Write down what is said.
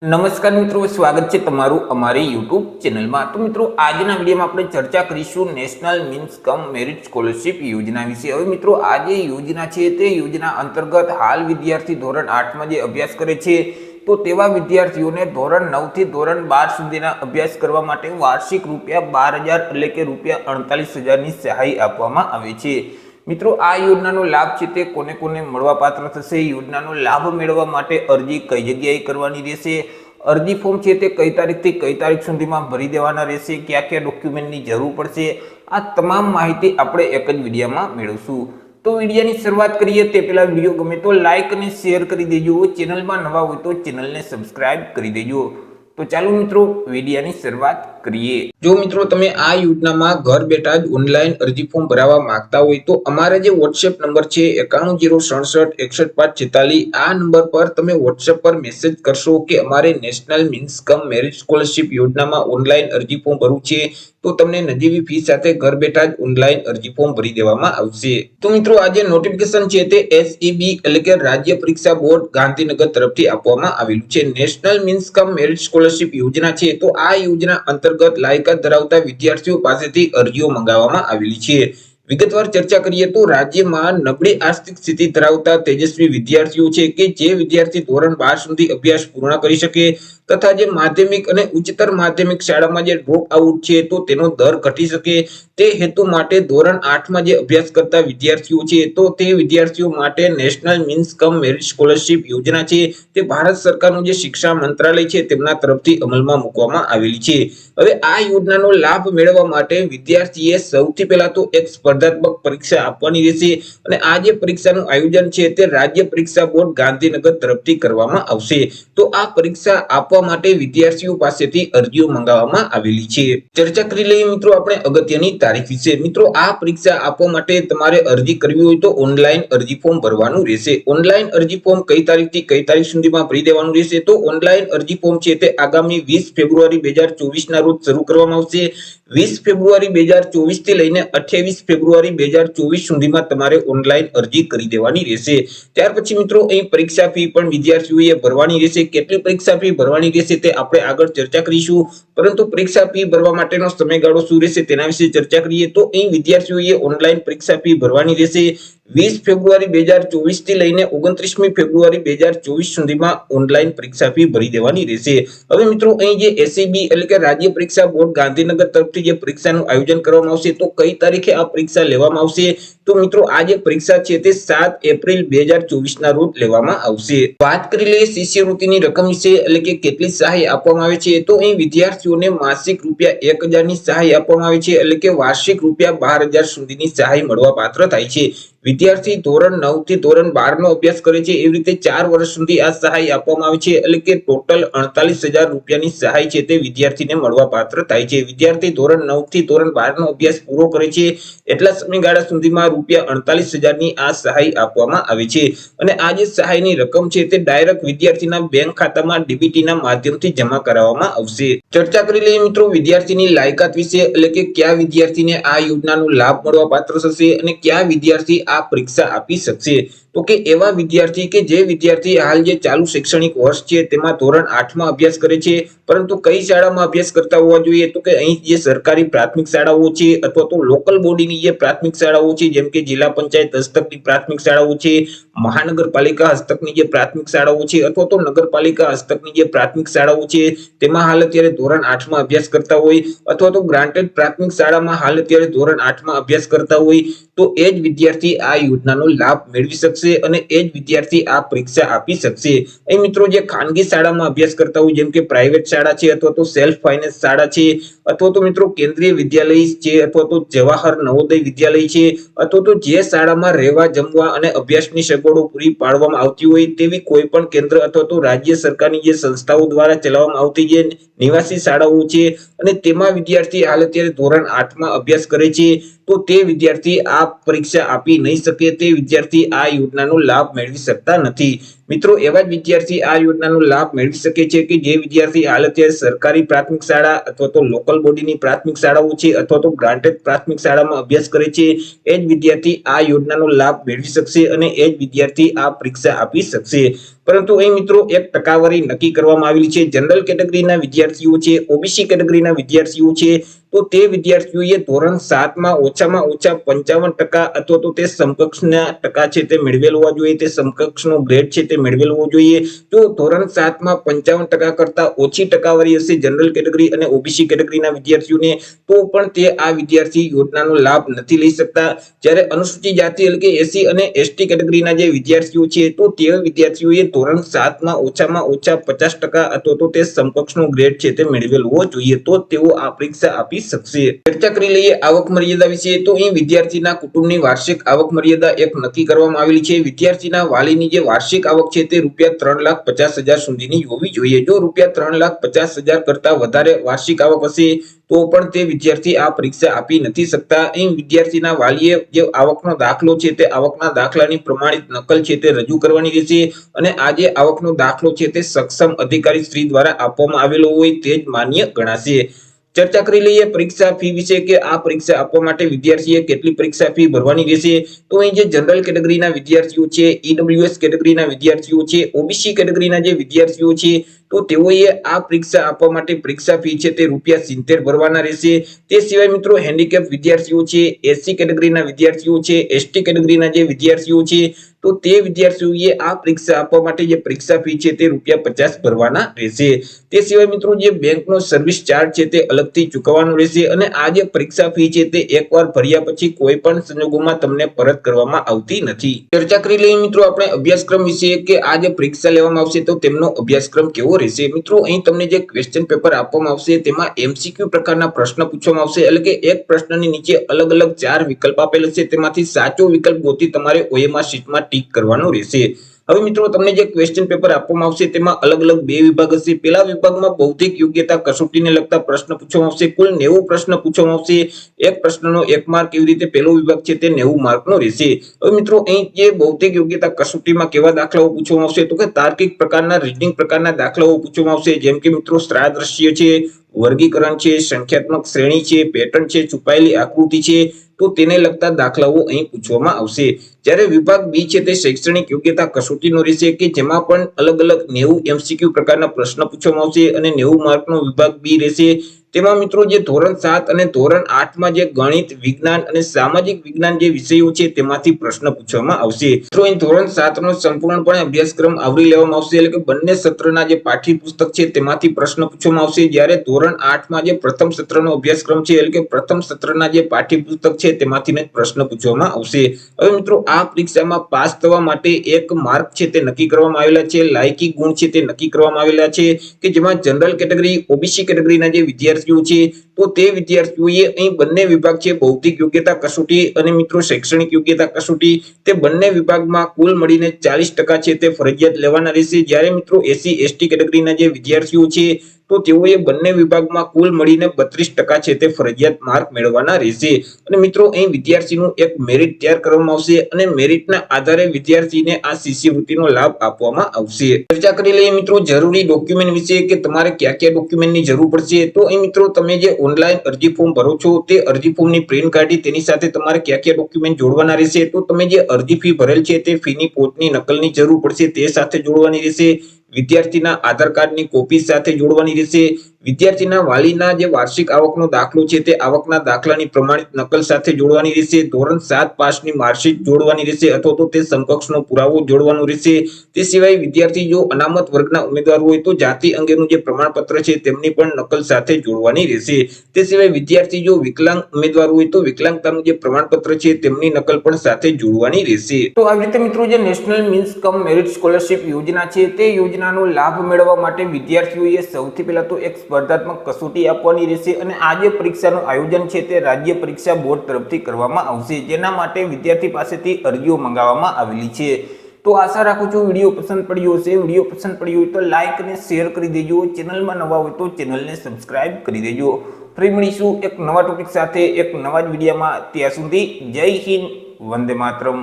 નમસ્કાર મિત્રો, સ્વાગત છે તમારું અમારી યુટ્યુબ ચેનલમાં। તો મિત્રો, આજના વિડીયોમાં આપણે ચર્ચા કરીશું નેશનલ મીન્સ કમ મેરિટ સ્કોલરશિપ યોજના વિશે। હવે મિત્રો, આ જે યોજના છે તે યોજના અંતર્ગત હાલ વિદ્યાર્થી ધોરણ 8માં જે અભ્યાસ કરે છે તો તેવા વિદ્યાર્થીઓને ધોરણ 9 થી ધોરણ 12 સુધીના અભ્યાસ કરવા માટે વાર્ષિક ₹12,000 એટલે કે ₹48,000 ની સહાય આપવામાં આવે છે। મિત્રો, આ યોજનાનો લાભ છે તે કોને કોને મળવાપાત્ર થશે? યોજનાનો લાભ મેળવવા માટે અરજી કઈ જગ્યાએ કરવાની રહેશે? અરજી ફોર્મ છે તે કઈ તારીખથી કઈ તારીખ સુધીમાં ભરી દેવાના રહેશે? કયા કયા ડોક્યુમેન્ટની જરૂર પડશે? આ તમામ માહિતી આપણે એક જ વિડીયોમાં મેળવશું। તો વિડીયોની શરૂઆત કરીએ તે પહેલા વિડીયો ગમે તો લાઈક અને શેર કરી દેજો। ચેનલમાં નવા હોય તો ચેનલને સબસ્ક્રાઇબ કરી દેજો। તો ચાલો મિત્રો, વિડીયોની શરૂઆત કરીએ। જો મિત્રો તમે આ યોજનામાં ઘર બેઠા જ ઓનલાઈન અરજી ફોર્મ ભરાવવા માંગતા હોય તો અમારા જે WhatsApp નંબર છે 91066146 આ નંબર પર તમે WhatsApp પર મેસેજ કરશો કે અમારે નેશનલ મીન્સ કમ મેરિટ સ્કોલરશિપ યોજનામાં ઓનલાઈન અરજી ફોર્મ ભરવું છે તો તમને નજીવી ફી સાથે ઘર બેઠા જ ઓનલાઈન અરજી ફોર્મ ભરી દેવામાં આવશે। તો મિત્રો, આ જે નોટિફિકેશન છે તે SEB એટલે કે રાજ્ય પરીક્ષા બોર્ડ ગાંધીનગર તરફથી આપવામાં આવેલું છે। નેશનલ મીન્સ કમ મેરિટ સ્કોલરશિપ યોજના છે તો આ યોજના અંતર્ગત લાયકાત ધરાવતા વિદ્યાર્થીઓ પાસેથી અરજીઓ મંગાવવામાં આવેલી છે। વિગતવાર ચર્ચા કરીએ તો રાજ્યમાં નબળી આર્થિક સ્થિતિ ધરાવતા તેજસ્વી વિદ્યાર્થીઓ છે કે જે વિદ્યાર્થી ધોરણ 12 સુધી અભ્યાસ પૂર્ણ કરી શકે તથા જે માધ્યમિક અને ઉચ્ચતર માધ્યમિક શાળામાં જે ડ્રોપ આઉટ છે તો તેનો દર ઘટી શકે તે હેતુ માટે ધોરણ 8માં જે અભ્યાસ કરતા વિદ્યાર્થીઓ છે તો તે વિદ્યાર્થીઓ માટે નેશનલ મીન્સ કમ મેરિટ સ્કોલરશિપ યોજના છે તે ભારત સરકારનું જે શિક્ષા મંત્રાલય છે તેમના તરફથી અમલમાં મૂકવામાં આવેલી છે। હવે આ યોજનાનો લાભ મેળવવા માટે વિદ્યાર્થીએ સૌથી પહેલા તો એક સ્પર્ધાત્મક પરીક્ષા આપવાની રહેશે અને આ જે પરીક્ષાનું આયોજન છે તે રાજ્ય પરીક્ષા બોર્ડ ગાંધીનગર તરફથી કરવામાં આવશે। તો આ પરીક્ષા આપવા માટે વિદ્યાર્થીઓ પાસેથી અરજીઓ મંગાવવામાં આવેલી છે। ચર્ચા કરી લઈએ મિત્રો આપણે અગત્યની તારીખ વિશે। મિત્રો, આ પરીક્ષા આપવા માટે તમારે અરજી કરવી હોય તો ઓનલાઈન અરજી ફોર્મ ભરવાનું રહેશે। ઓનલાઈન અરજી ફોર્મ કઈ તારીખથી કઈ તારીખ સુધીમાં ભરી દેવાનું રહેશે? તો ઓનલાઈન અરજી ફોર્મ છે તે આગામી 20 ફેબ્રુઆરી 2024 ના રોજ શરૂ કરવામાં આવશે। 20 ફેબ્રુઆરી 2024 થી લઈને 28 ફેબ્રુઆરી 2024 સુધીમાં તમારે ઓનલાઈન અરજી કરી દેવાની રહેશે। ત્યાર પછી મિત્રો, અહીં પરીક્ષા ફી પણ વિદ્યાર્થીઓએ ભરવાની રહેશે। કેટલી પરીક્ષા ફી ભરવાની રહેશે તે આપણે આગળ ચર્ચા કરીશું, પરંતુ પરીક્ષા ફી ભરવા માટેનો સમયગાળો શું રહેશે તેના વિશે ચર્ચા કરીએ તો અહીં વિદ્યાર્થીઓએ ઓનલાઈન પરીક્ષા ફી ભરવાની રહેશે। 20 ફેબ્રુઆરી 2024 થી લઈને 29મી ફેબ્રુઆરી 2024 સુધીમાં ઓનલાઈન પરીક્ષા ફી ભરી દેવાની રહેશે। હવે મિત્રો, અહીં જે SEB એટલે કે રાજ્ય પરીક્ષા બોર્ડ ગાંધીનગર તરફથી જે પરીક્ષાનું આયોજન કરવામાં આવશે તો કઈ તારીખે આ પરીક્ષા લેવામાં આવશે? તો મિત્રો, આ જે પરીક્ષા છે તે 7 એપ્રિલ 2024 ના રોજ લેવામાં આવશે। વાત કરી લઈએ શિષ્યવૃત્તિની રકમ વિશે એટલે કે કેટલી સહાય આપવામાં આવે છે તો અહીં વિદ્યાર્થીઓને માસિક ₹1,000 ની સહાય આપવામાં આવે છે એટલે કે વાર્ષિક ₹12,000 સુધીની સહાય મળવા પાત્ર થાય છે। વિદ્યાર્થી ધોરણ 9 થી ધોરણ 12 નો અભ્યાસ કરે છે એવી રીતે 4 વર્ષ સુધી આ સહાય આપવામાં આવે છે એટલે કે ટોટલ ₹48,000 ની સહાય છે તે વિદ્યાર્થીને મળવા પાત્ર થાય છે। વિદ્યાર્થી ધોરણ 9 થી ધોરણ 12 નો અભ્યાસ પૂરો કરે છે એટલા સમયગાળા સુધીમાં ₹48,000 ની આ સહાય આપવામાં આવે છે અને આ જે સહાયની રકમ છે તે ડાયરેક્ટ વિદ્યાર્થીના બેંક ખાતામાં ડીબીટીના માધ્યમથી જમા કરાવવામાં આવશે। ચર્ચા કરી લઈએ મિત્રો વિદ્યાર્થીની લાયકાત વિશે એટલે કે કયા વિદ્યાર્થીને આ યોજનાનો લાભ મળવા પાત્ર થશે અને કયા વિદ્યાર્થી આ પરીક્ષા આપી શકશે? તો કે એવા વિદ્યાર્થી કે જે વિદ્યાર્થી હાલ જે ચાલુ શૈક્ષણિક વર્ષ છે તેમાં ધોરણ 8માં અભ્યાસ કરે છે પરંતુ કઈ શાળામાં અભ્યાસ કરતા હોવા જોઈએ? તો કે અહીં જે સરકારી પ્રાથમિક શાળાઓ છે અથવા તો લોકલ બોડીની જે પ્રાથમિક શાળાઓ છે જેમ કે જિલ્લા પંચાયત હસ્તકની પ્રાથમિક શાળાઓ છે, મહાનગરપાલિકા હસ્તકની જે પ્રાથમિક શાળાઓ છે અથવા તો નગરપાલિકા હસ્તકની જે પ્રાથમિક શાળાઓ છે તેમાં હાલ અત્યારે ધોરણ 8માં અભ્યાસ કરતા હોય અથવા તો ગ્રાન્ટેડ પ્રાથમિક શાળામાં હાલ અત્યારે ધોરણ 8માં અભ્યાસ કરતા હોય તો એ જ વિદ્યાર્થી આ યોજનાનો લાભ મેળવી શકશે અને એ જ વિદ્યાર્થી આ પરીક્ષા આપી શકશે। અહીં મિત્રો, જે ખાનગી શાળામાં અભ્યાસ કરતા હોય જેમ કે પ્રાઇવેટ શાળા છે અથવા તો સેલ્ફ ફાઇનાન્સ શાળા છે અથવા તો મિત્રો કેન્દ્રીય વિદ્યાલય છે અથવા તો જવાહર નવોદય વિદ્યાલય છે અથવા તો જે શાળામાં રહેવા જમવા અને અભ્યાસની સગવડો પૂરી પાડવામાં આવતી હોય તેવી કોઈ પણ કેન્દ્ર અથવા તો રાજ્ય સરકારની જે સંસ્થાઓ દ્વારા ચલાવવામાં આવતી જે નિવાસી શાળાઓ છે અને તેમાં વિદ્યાર્થી હાલ અત્યારે ધોરણ 8માં અભ્યાસ કરે છે તો તે વિદ્યાર્થી આ પરીક્ષા આપી નહીં શકે, તે વિદ્યાર્થી આ યોજનાનો લાભ મેળવી શકતા નથી। મિત્રો એવા જ વિદ્યાર્થી આ યોજનાનો લાભ મેળવી શકે છે કે જે વિદ્યાર્થી હાલ અત્યારે સરકારી પ્રાથમિક શાળા અથવા તો લોકલ બોડીની પ્રાથમિક શાળાઓ છે અથવા તો ગ્રાન્ટેડ પ્રાથમિક શાળામાં અભ્યાસ કરે છે એ જ વિદ્યાર્થી આ યોજનાનો લાભ મેળવી શકશે અને એ જ વિદ્યાર્થી આ પરીક્ષા આપી શકશે. પરંતુ અહીં મિત્રો એક ટકાવારી નક્કી કરવામાં આવેલી છે. જનરલ કેટેગરીના વિદ્યાર્થીઓ છે, ઓબીસી કેટેગરીના વિદ્યાર્થીઓ છે, તો તે વિદ્યાર્થીઓએ ધોરણ 7માં ઓછામાં ઓછા 55% અથવા તો તે સમકક્ષના ટકા છે તે મેળવેલ હોવા જોઈએ, તે સમકક્ષનો ગ્રેડ છે તે મેળવેલ હોવો જોઈએ. જો ધોરણ 7માં 55% કરતા ઓછી ટકાવારી હશે જનરલ કેટેગરી અને ઓબીસી કેટેગરીના વિદ્યાર્થીઓને, તો પણ તે આ વિદ્યાર્થી યોજનાનો લાભ નથી લઈ શકતા. જ્યારે અનુસૂચિત જાતિ એટલે કે એસસી અને એસટી કેટેગરીના જે વિદ્યાર્થીઓ છે, તો તે વિદ્યાર્થીઓએ ધોરણ 7માં ઓછામાં ઓછા 50% અથવા તો તે સમકક્ષનો ગ્રેડ છે તે મેળવેલ હોવો જોઈએ, તો તેઓ આ પરીક્ષા આપી શકશે. ચર્ચા કરી લઈએ આવક મર્યાદા વિશે. તો અહીં વિદ્યાર્થીના કુટુંબની વાર્ષિક આવક મર્યાદા એક નક્કી કરવામાં આવેલી છે. વિદ્યાર્થીના વાલીની જે વાર્ષિક આવક છે તે ₹3,50,000 સુધીની હોવી જોઈએ. જો ₹3,50,000 કરતા વધારે વાર્ષિક આવક હશે તો પણ તે વિદ્યાર્થી આ પરીક્ષા આપી નથી શકતા. અહીં વિદ્યાર્થીના વાલીએ જે આવકનો દાખલો છે તે આવકના દાખલાની પ્રમાણિત નકલ છે તે રજૂ કરવાની રહેશે અને આ જે આવકનો દાખલો છે તે સક્ષમ અધિકારી શ્રી દ્વારા આપવામાં આવેલો હોય તે જ માન્ય ગણાશે. ચર્ચા કરી લઈએ પરીક્ષા ફી વિશે કે આ પરીક્ષા આપવા માટે વિદ્યાર્થીએ કેટલી પરીક્ષા ફી ભરવાની રહેશે. તો અહીં જે જનરલ કેટેગરીના વિદ્યાર્થીઓ છે, ઈડબ્લ્યુએસ કેટેગરીના વિદ્યાર્થીઓ છે, ઓબીસી કેટેગરીના જે વિદ્યાર્થીઓ છે, તો તેઓએ આ પરીક્ષા આપવા માટે પરીક્ષા ફી છે તે ₹70 ભરવાના રહેશે. તે સિવાય મિત્રો હેન્ડીકેપ વિદ્યાર્થીઓ છે, એસસી કેટેગરીના વિદ્યાર્થીઓ છે, એસટી કેટેગરીના જે વિદ્યાર્થીઓ છે, તો તે વિદ્યાર્થીઓએ આ પરીક્ષા આપવા માટે જે પરીક્ષા ફી છે તે ₹50 ભરવાના રહેશે. તે સિવાય મિત્રો જે બેંકનો સર્વિસ ચાર્જ છે તે અલગથી ચૂકવવાનો રહેશે અને આ જે પરીક્ષા ફી છે તે એકવાર ભર્યા પછી કોઈ પણ સંજોગોમાં તમને પરત કરવામાં આવતી નથી. ચર્ચા કરી લઈએ મિત્રો આપણે અભ્યાસક્રમ વિશે કે આ જે પરીક્ષા લેવામાં આવશે તો તેમનો અભ્યાસક્રમ કેવો રહેશે. મિત્રો અહીં તમને જે ક્વેશ્ચન પેપર આપવામાં આવશે તેમાં એમસીક્યુ પ્રકારના પ્રશ્ન પૂછવામાં આવશે, એટલે કે એક પ્રશ્નની નીચે અલગ અલગ 4 વિકલ્પ આપેલા છે, તેમાંથી સાચો વિકલ્પ ગોતી તમારે OMR શીટમાં ટીક કરવાનું રહેશે. હવે મિત્રો તમને જે ક્વેશ્ચન પેપર આપવામાં આવશે તેમાં અલગ અલગ 2 વિભાગ હશે. પહેલા વિભાગમાં બૌદ્ધિક યોગ્યતા કસોટીને લગતા પ્રશ્ન પૂછવામાં આવશે. કુલ 90 પ્રશ્ન પૂછવામાં આવશે. એક પ્રશ્નનો 1 માર્ક, એવી રીતે પહેલો વિભાગ છે તે 90 માર્કનો રહેશે. હવે મિત્રો અહીં જે બૌદ્ધિક યોગ્યતા કસોટીમાં કેવા દાખલાઓ પૂછવામાં આવશે તો કે તાર્કિક પ્રકારના, રીઝનિંગ પ્રકારના દાખલાઓ પૂછવામાં આવશે, જેમ કે મિત્રો સાદ્રશ્ય છે, વર્ગીકરણ છે, સંખ્યાત્મક શ્રેણી છે, પેટર્ન છે, છુપાયેલી આકૃતિ છે, તો તેને લગતા દાખલાઓ અહીં પૂછવામાં આવશે. જ્યારે વિભાગ બી છે તે શૈક્ષણિક યોગ્યતા કસોટીનો રહેશે કે જેમાં પણ અલગ અલગ 90 એમસીક્યુ પ્રકારના પ્રશ્ન પૂછવામાં આવશે અને 90 માર્કનો વિભાગ બી રહેશે. તેમાં મિત્રો જે ધોરણ 7 અને ધોરણ 8માં જે ગણિત, વિજ્ઞાન અને સામાજિક વિજ્ઞાન જે વિષયો છે તેમાંથી પ્રશ્ન પૂછવામાં આવશે. મિત્રો અહીં ધોરણ 7નો સંપૂર્ણપણે અભ્યાસક્રમ આવરી લેવામાં આવશે, એટલે કે બંને સત્રના જે પાઠ્યપુસ્તક છે તેમાંથી પ્રશ્ન પૂછવામાં આવશે. જ્યારે ધોરણ 8માં જે પ્રથમ સત્રનો અભ્યાસક્રમ છે, એટલે કે પ્રથમ સત્રના જે પાઠ્યપુસ્તક છે તેમાંથી જ પ્રશ્ન પૂછવામાં આવશે. હવે મિત્રો આ પરીક્ષામાં પાસ થવા માટે એક માર્ક છે તે નક્કી કરવામાં આવેલા છે, લાયકી ગુણ છે તે નક્કી કરવામાં આવેલા છે કે જેમાં જનરલ કેટેગરી, ઓબીસી કેટેગરીના જે વિદ્યાર્થીઓ છે તો તે વિદ્યાર્થીઓએ અહીં બંને વિભાગ છે, બૌદ્ધિક યોગ્યતા કસોટી અને મિત્રો શૈક્ષણિક યોગ્યતા કસોટી, તે બંને વિભાગમાં કુલ મળીને 40% છે તે ફરજિયાત લેવાના રહેશે. જ્યારે મિત્રો એસસી એસટી કેટેગરીના જે વિદ્યાર્થીઓ છે તો તેઓએ બંને વિભાગમાં કુલ મળીને 32% છે તે ફરજિયાત માર્ક મેળવવાના રહેશે. અને મિત્રો અહીં વિદ્યાર્થીનું એક મેરિટ તૈયાર કરવામાં આવશે અને મેરિટના આધારે વિદ્યાર્થીને આ શિષ્યવૃત્તિનો લાભ આપવામાં આવશે. ચર્ચા કરી લઈએ મિત્રો જરૂરી ડોક્યુમેન્ટ વિશે કે તમારે કયા કયા ડોક્યુમેન્ટની જરૂર પડશે. તો અહીં મિત્રો તમે જે ઓનલાઈન અરજી ફોર્મ ભરો છો તે અરજી ફોર્મની પ્રિન્ટ કાઢી તેની સાથે તમારે કયા કયા ડોક્યુમેન્ટ જોડવાના રહેશે. તો તમે જે અરજી ફી ભરેલ છે તે ફીની પોતની નકલની જરૂર પડશે, તે સાથે જોડવાની રહેશે. વિદ્યાર્થીના આધાર કાર્ડની કોપી સાથે જોડવાની રહેશે. વિદ્યાર્થીના વાલીના જે વાર્ષિક આવકનો દાખલો છે તે આવકના દાખલાની પ્રમાણિત નકલ સાથે જોડવાની રહેશે. ધોરણ 7 પાસની માર્કશીટ જોડવાની રહેશે અથવા તો તે સમકક્ષનો પુરાવો જોડવાનો રહેશે. તે સિવાય વિદ્યાર્થી જો અનામત વર્ગના ઉમેદવાર હોય તો જાતિ અંગેનું જે પ્રમાણપત્ર છે તેમની પણ નકલ સાથે જોડવાની રહેશે. તે સિવાય વિદ્યાર્થી જો વિકલાંગ ઉમેદવાર હોય તો વિકલાંગતાનું જે પ્રમાણપત્ર છે તેમની નકલ પણ સાથે જોડવાની રહેશે. તો આવી રીતે મિત્રો જે નેશનલ મીન્સ કમ મેરિટ સ્કોલરશિપ યોજના છે તે યોજનાનો લાભ મેળવવા માટે વિદ્યાર્થીઓએ સૌથી પહેલા તો એક સ્પર્ધાત્મક કસોટી આપવાની રહેશે અને આ જે પરીક્ષાનું આયોજન છે તે રાજ્ય પરીક્ષા બોર્ડ તરફથી કરવામાં આવશે, જેના માટે વિદ્યાર્થી પાસેથી અરજીઓ મંગાવવામાં આવેલી છે. તો આશા રાખું છું વિડીયો પસંદ પડ્યો હશે. વિડીયો પસંદ પડ્યો હોય તો લાઈક અને શેર કરી દેજો. ચેનલમાં નવા હોય તો ચેનલને સબસ્ક્રાઇબ કરી દેજો. ફરી મળીશું એક નવા ટોપિક સાથે એક નવા જ વિડીયોમાં. ત્યાં સુધી જય હિન્દ, વંદે માતરમ.